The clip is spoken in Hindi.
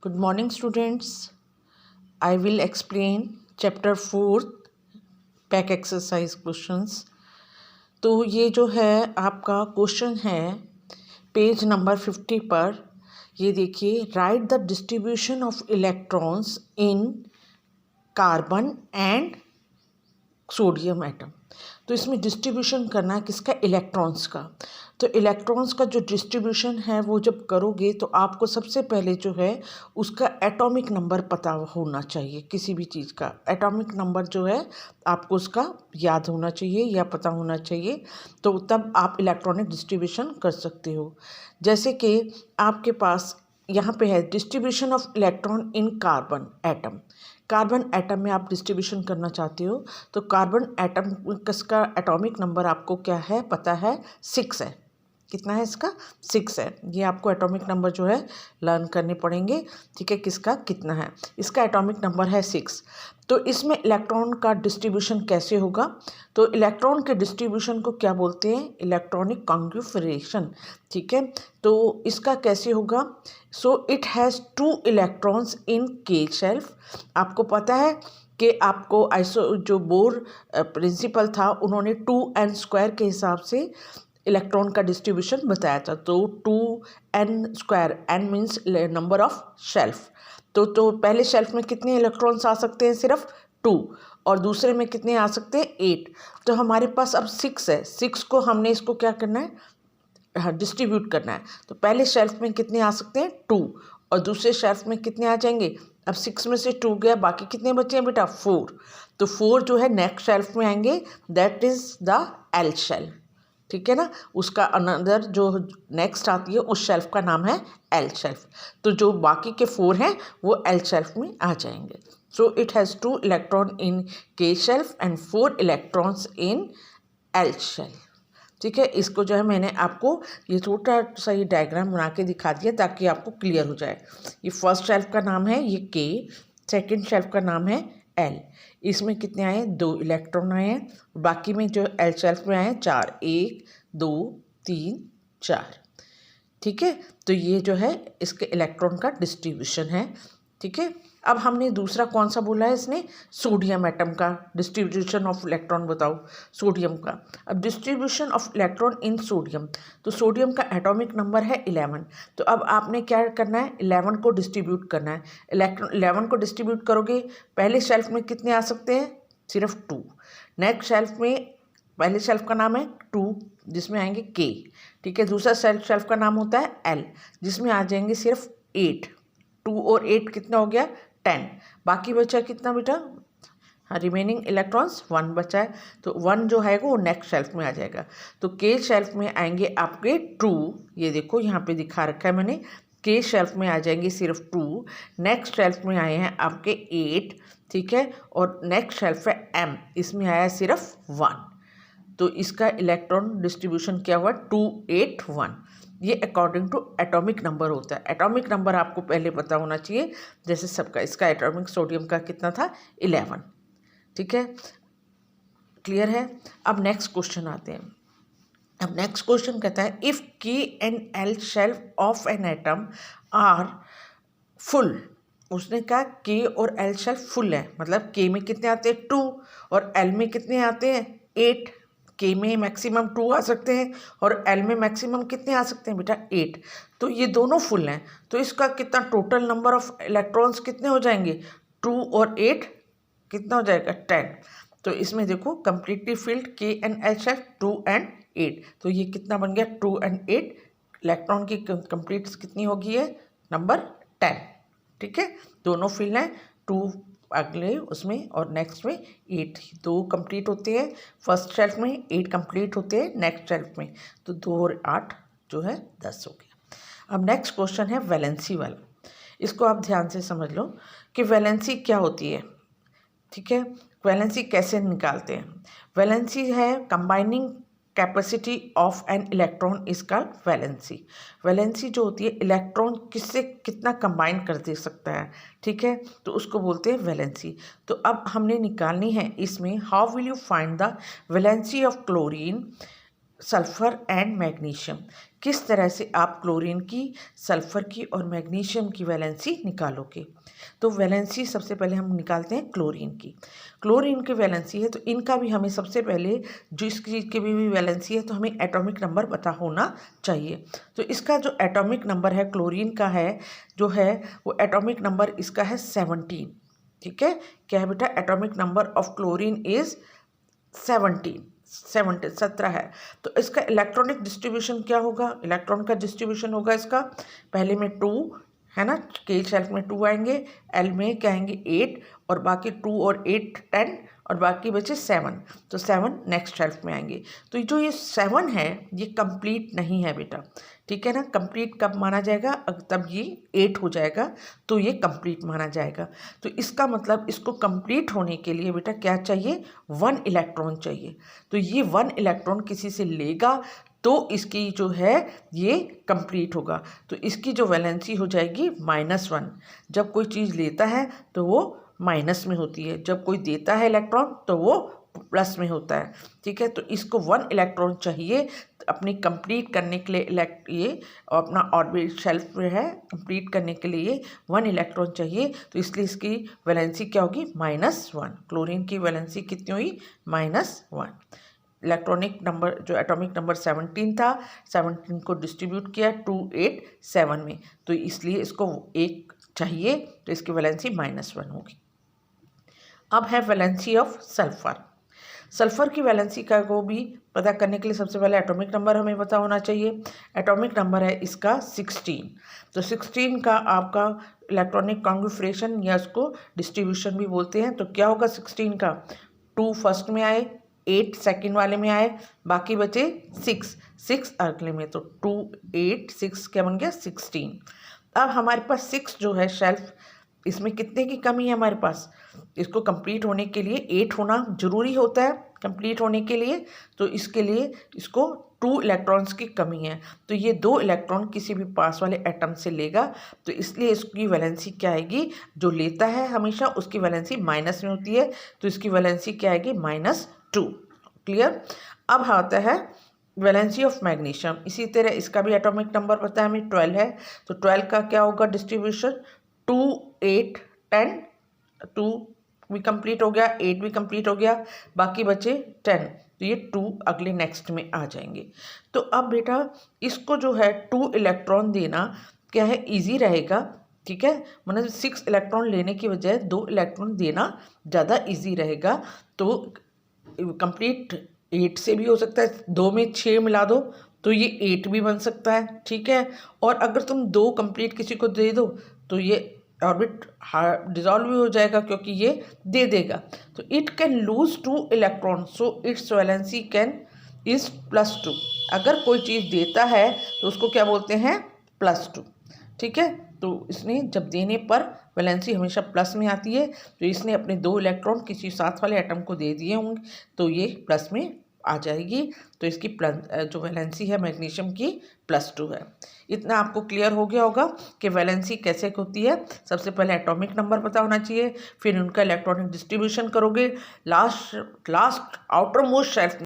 Good morning, students. I will explain chapter 4 pack exercise questions. तो ये जो है आपका क्वेश्चन है पेज नंबर 50 पर। ये देखिए, right the distribution of electrons in carbon and sodium atom. तो इसमें डिस्ट्रीब्यूशन करना है किसका? इलेक्ट्रॉन्स का। तो इलेक्ट्रॉन्स का जो डिस्ट्रीब्यूशन है वो जब करोगे तो आपको सबसे पहले जो है उसका एटॉमिक नंबर पता होना चाहिए। किसी भी चीज़ का एटॉमिक नंबर जो है आपको उसका याद होना चाहिए या पता होना चाहिए, तो तब आप इलेक्ट्रॉनिक डिस्ट्रीब्यूशन कर सकते हो। जैसे कि आपके पास यहाँ पे है distribution of electron in carbon atom. Carbon atom में आप डिस्ट्रीब्यूशन करना चाहते हो तो कार्बन एटम किसका एटॉमिक नंबर आपको क्या है पता है? 6 है। कितना है इसका? 6 है। ये आपको एटॉमिक नंबर जो है लर्न करने पड़ेंगे। ठीक है, किसका कितना है? इसका एटॉमिक नंबर है 6। तो इसमें इलेक्ट्रॉन का डिस्ट्रीब्यूशन कैसे होगा? तो इलेक्ट्रॉन के डिस्ट्रीब्यूशन को क्या बोलते हैं? Electronic configuration. ठीक है, तो इसका कैसे होगा? सो it has 2 electrons in K shelf. आपको पता है कि आपको आइसो जो बोर प्रिंसिपल था उन्होंने 2n² के हिसाब से इलेक्ट्रॉन का डिस्ट्रीब्यूशन बताया था। तो 2n², n means number of shelf. तो पहले शेल्फ में कितने इलेक्ट्रॉन्स आ सकते हैं? सिर्फ 2। और दूसरे में कितने आ सकते हैं? 8। तो हमारे पास अब 6 है। 6 को हमने इसको क्या करना है? हाँ, डिस्ट्रीब्यूट करना है। तो पहले शेल्फ में कितने आ सकते हैं? 2। और दूसरे शेल्फ में कितने आ जाएंगे? अब 6 में से 2 गया, बाकी कितने बचे हैं बेटा? 4। तो 4 जो है नेक्स्ट शेल्फ में आएंगे, that is the L shell. ठीक है ना, उसका अनदर जो नेक्स्ट आती है उस शेल्फ का नाम है एल शेल्फ। तो जो बाकी के 4 हैं वो एल शेल्फ में आ जाएंगे। So it has 2 electron in K shell and 4 electrons in L shell. ठीक है, इसको जो है मैंने आपको ये छोटा सा ये डायग्राम बना के दिखा दिया ताकि आपको क्लियर हो जाए। ये फर्स्ट शेल्फ का नाम है ये के, सेकंड शेल्फ का नाम है एल। इसमें कितने आए? 2 इलेक्ट्रॉन आए हैं। बाकी में जो एल शेल्फ में आए हैं 4, 1 2 3 4। ठीक है, तो ये जो है इसके इलेक्ट्रॉन का डिस्ट्रीब्यूशन है। ठीक है, अब हमने दूसरा कौन सा बोला है इसने? सोडियम एटम का डिस्ट्रीब्यूशन ऑफ इलेक्ट्रॉन बताओ। सोडियम का अब distribution of electron in sodium. तो सोडियम का एटॉमिक नंबर है 11। तो अब आपने क्या करना है? 11 को डिस्ट्रीब्यूट करना है। 11 को डिस्ट्रीब्यूट करोगे, पहले शेल्फ में कितने आ सकते हैं? सिर्फ 2। नेक्स्ट शेल्फ में पहले शेल्फ का नाम है 2 जिसमें आएंगे के। ठीक है, दूसरा शेल्फ का नाम होता है एल जिसमें आ जाएंगे सिर्फ 8। 2 और 8 कितना हो गया? 10। बाकी बचा कितना बेटा? हाँ, रिमेनिंग इलेक्ट्रॉन्स 1 बचा है। तो 1 जो है वो नेक्स्ट शेल्फ में आ जाएगा। तो के शेल्फ में आएंगे आपके 2। ये देखो यहाँ पे दिखा रखा है मैंने। के शेल्फ में आ जाएंगे सिर्फ 2। नेक्स्ट शेल्फ में आए हैं आपके 8। ठीक है, और नेक्स्ट शेल्फ है एम, इसमें आया सिर्फ 1। तो इसका इलेक्ट्रॉन डिस्ट्रीब्यूशन क्या हुआ? 2 8 1। ये अकॉर्डिंग टू एटॉमिक नंबर होता है। एटॉमिक नंबर आपको पहले पता होना चाहिए, जैसे सबका। इसका एटॉमिक सोडियम का कितना था? 11। ठीक है, क्लियर है। अब नेक्स्ट क्वेश्चन आते हैं। अब नेक्स्ट क्वेश्चन कहता है if K and L shelf of an atom are full. उसने कहा के और एल शेल्फ फुल है, मतलब के में कितने आते हैं? 2 और एल में कितने आते हैं? 8। के में मैक्सिमम 2 आ सकते हैं और एल में मैक्सिमम कितने आ सकते हैं बेटा? 8। तो ये दोनों फुल हैं, तो इसका कितना टोटल नंबर ऑफ इलेक्ट्रॉन्स कितने हो जाएंगे? 2 और 8 कितना हो जाएगा? 10। तो इसमें देखो कंप्लीटली फिल्ड के एंड एल शेल्फ 2 एंड 8। तो ये कितना बन गया? 2 एंड 8। इलेक्ट्रॉन की कंप्लीट कितनी होगी? है नंबर 10। ठीक है, दोनों फिल हैं। 2 अगले उसमें और नेक्स्ट में 8। 2 कंप्लीट होते हैं फर्स्ट शेल्फ में, 8 कंप्लीट होते हैं नेक्स्ट शेल्फ में। तो 2 और 8 जो है 10 हो गया। अब नेक्स्ट क्वेश्चन है वैलेंसी वाला। इसको आप ध्यान से समझ लो कि वैलेंसी क्या होती है। ठीक है, वैलेंसी कैसे निकालते हैं? वैलेंसी है combining capacity of an electron is called valency. Valency जो होती है इलेक्ट्रॉन किससे कितना कंबाइन कर दे सकता है। ठीक है, तो उसको बोलते हैं वैलेंसी। तो अब हमने निकालनी है इसमें how will you find the valency of chlorine sulphur and magnesium. किस तरह से आप क्लोरीन की, सल्फ़र की और मैग्नीशियम की वैलेंसी निकालोगे। तो वैलेंसी सबसे पहले हम निकालते हैं क्लोरीन की। क्लोरीन की वैलेंसी है तो इनका भी हमें सबसे पहले जिस चीज़ की भी वैलेंसी है तो हमें एटॉमिक नंबर पता होना चाहिए। तो इसका जो एटॉमिक नंबर है क्लोरीन का है जो है वो एटॉमिक नंबर इसका है 17। ठीक है, क्या है बेटा, atomic number of chlorine is 17 है। तो इसका इलेक्ट्रॉनिक डिस्ट्रीब्यूशन क्या होगा, इलेक्ट्रॉन का डिस्ट्रीब्यूशन होगा इसका पहले में 2 है ना, के शेल्फ में 2 आएंगे, एल में क्या आएंगे 8 और बाकी 2 और 8 10 और बाकी बचे 7। तो 7 नेक्स्ट शेल्फ में आएंगे। तो जो ये 7 है ये कंप्लीट नहीं है बेटा, ठीक है ना। कंप्लीट कब माना जाएगा, तब ये 8 हो जाएगा तो ये कंप्लीट माना जाएगा। तो इसका मतलब इसको कंप्लीट होने के लिए बेटा क्या चाहिए, 1 इलेक्ट्रॉन चाहिए। तो ये 1 इलेक्ट्रॉन किसी से लेगा तो इसकी जो है ये कंप्लीट होगा। तो इसकी जो वैलेंसी हो जाएगी -1। जब कोई चीज़ लेता है तो वो माइनस में होती है, जब कोई देता है इलेक्ट्रॉन तो वो प्लस में होता है। ठीक है, तो इसको 1 इलेक्ट्रॉन चाहिए अपनी कंप्लीट करने के लिए, ये अपना ऑर्बिट शेल्फ में है कंप्लीट करने के लिए 1 इलेक्ट्रॉन चाहिए। तो इसलिए इसकी वैलेंसी क्या होगी, -1। क्लोरीन की वैलेंसी कितनी हुई, -1। इलेक्ट्रॉनिक नंबर जो एटॉमिक नंबर 17 था, 17 को डिस्ट्रीब्यूट किया 2 8 7 में, तो इसलिए इसको 1 चाहिए तो इसकी वैलेंसी -1 होगी। अब है वैलेंसी ऑफ सल्फ़र। सल्फ़र की वैलेंसी का को भी पता करने के लिए सबसे पहले एटॉमिक नंबर हमें पता होना चाहिए। एटॉमिक नंबर है इसका 16। तो 16 का आपका इलेक्ट्रॉनिक कॉन्फिगरेशन या उसको डिस्ट्रीब्यूशन भी बोलते हैं। तो क्या होगा 16 का, 2 फर्स्ट में आए, 8 सेकेंड वाले में आए, बाकी बचे 6 अगले में। तो 2 8 6 क्या बन गया 16। अब हमारे पास 6 जो है शेल्फ, इसमें कितने की कमी है हमारे पास, इसको कंप्लीट होने के लिए 8 होना ज़रूरी होता है कंप्लीट होने के लिए। तो इसके लिए इसको 2 इलेक्ट्रॉन्स की कमी है। तो ये 2 इलेक्ट्रॉन किसी भी पास वाले एटम से लेगा तो इसलिए इसकी वैलेंसी क्या आएगी, जो लेता है हमेशा उसकी वैलेंसी माइनस में होती है। तो इसकी वैलेंसी क्या आएगी, -2। क्लियर। अब आता है वैलेंसी ऑफ मैग्नीशियम। इसी तरह इसका भी एटॉमिक नंबर पता है हमें 12 है। तो 12 का क्या होगा डिस्ट्रीब्यूशन, 2 8 10, 2 भी कंप्लीट हो गया, 8 भी कंप्लीट हो गया, बाकी बचे 10। तो ये 2 अगले नेक्स्ट में आ जाएंगे। तो अब बेटा इसको जो है 2 इलेक्ट्रॉन देना क्या है, इजी रहेगा। ठीक है, मतलब 6 इलेक्ट्रॉन लेने की बजाय 2 इलेक्ट्रॉन देना ज़्यादा इजी रहेगा। तो कंप्लीट 8 से भी हो सकता है, 2 में 6 मिला दो तो ये 8 भी बन सकता है। ठीक है, और अगर तुम 2 कंप्लीट किसी को दे दो तो ये ऑर्बिट डिजॉल्व भी हो जाएगा क्योंकि ये दे देगा। तो it can lose 2 electron so it's valency can is +2। अगर कोई चीज़ देता है तो उसको क्या बोलते हैं, +2। ठीक है, तो इसने जब देने पर वैलेंसी हमेशा प्लस में आती है। तो इसने अपने 2 इलेक्ट्रॉन किसी साथ वाले एटम को दे दिए होंगे तो ये प्लस में आ जाएगी। तो इसकी जो वैलेंसी है मैग्नीशियम की +2 है। इतना आपको क्लियर हो गया होगा कि वैलेंसी कैसे होती है। सबसे पहले एटॉमिक नंबर पता होना चाहिए, फिर उनका इलेक्ट्रॉनिक डिस्ट्रीब्यूशन करोगे, लास्ट आउटर मोस्ट शेल्फ